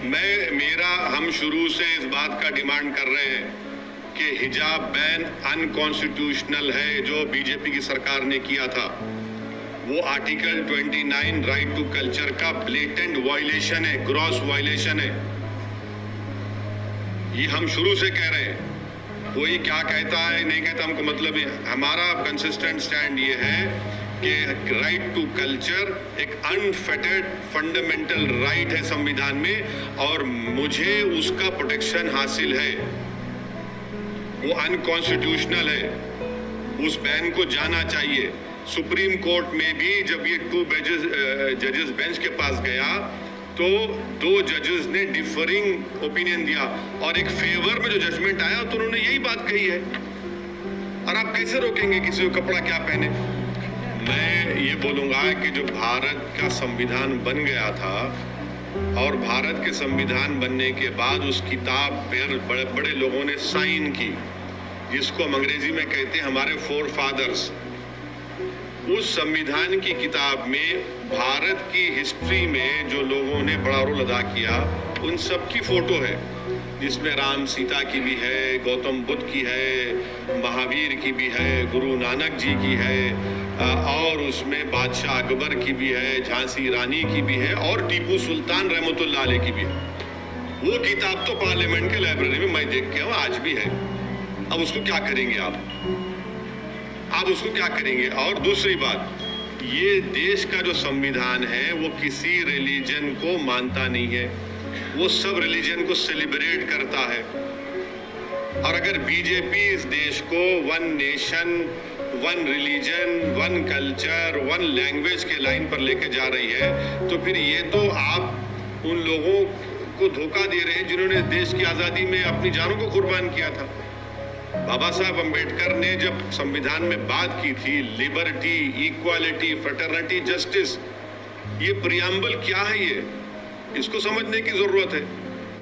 हम शुरू से इस बात का डिमांड कर रहे हैं कि हिजाब बैन अनकॉन्स्टिट्यूशनल है जो बीजेपी की सरकार ने किया था। वो आर्टिकल 29 राइट टू कल्चर का ब्लेटेंट वायलेशन है, ग्रॉस वायलेशन है। ये हम शुरू से कह रहे हैं। कोई क्या कहता है नहीं कहता हमको मतलब है। हमारा कंसिस्टेंट स्टैंड ये है कि राइट टू कल्चर एक अनफेटेड फंडामेंटल राइट है संविधान में, और मुझे उसका प्रोटेक्शन हासिल है। वो अनकॉन्स्टिट्यूशनल है, उस बैन को जाना चाहिए। सुप्रीम कोर्ट में भी जब ये 2 जजेस बेंच के पास गया तो 2 जजेस ने डिफरिंग ओपिनियन दिया, और एक फेवर में जो जजमेंट आया तो उन्होंने यही बात कही है। और आप कैसे रोकेंगे किसी को कपड़ा क्या पहने? मैं ये बोलूँगा कि जो भारत का संविधान बन गया था और भारत के संविधान बनने के बाद उस किताब पर बड़े बड़े लोगों ने साइन की, जिसको हम अंग्रेजी में कहते हैं हमारे फोर फादर्स। उस संविधान की किताब में भारत की हिस्ट्री में जो लोगों ने बड़ा रोल अदा किया उन सब की फोटो है, जिसमें राम सीता की भी है, गौतम बुद्ध की है, महावीर की भी है, गुरु नानक जी की है, और उसमें बादशाह अकबर की भी है, झांसी रानी की भी है, और टीपू सुल्तान रहमतुल्लाह अलैह की भी है। वो किताब तो पार्लियामेंट के लाइब्रेरी में मैं देख के हूँ, आज भी है। अब उसको क्या करेंगे आप उसको क्या करेंगे? और दूसरी बात, ये देश का जो संविधान है वो किसी रिलीजन को मानता नहीं है, वो सब रिलीजन को सेलिब्रेट करता है। और अगर बीजेपी इस देश को 1 नेशन 1 रिलीजन 1 कल्चर 1 लैंग्वेज के लाइन पर लेके जा रही है, तो फिर ये तो आप उन लोगों को धोखा दे रहे हैं जिन्होंने देश की आज़ादी में अपनी जानों को कुर्बान किया था। बाबा साहब अम्बेडकर ने जब संविधान में बात की थी लिबर्टी, इक्वालिटी, फ्रेटर्निटी, जस्टिस, ये प्रियम्बल क्या है? ये इसको समझने की जरूरत है।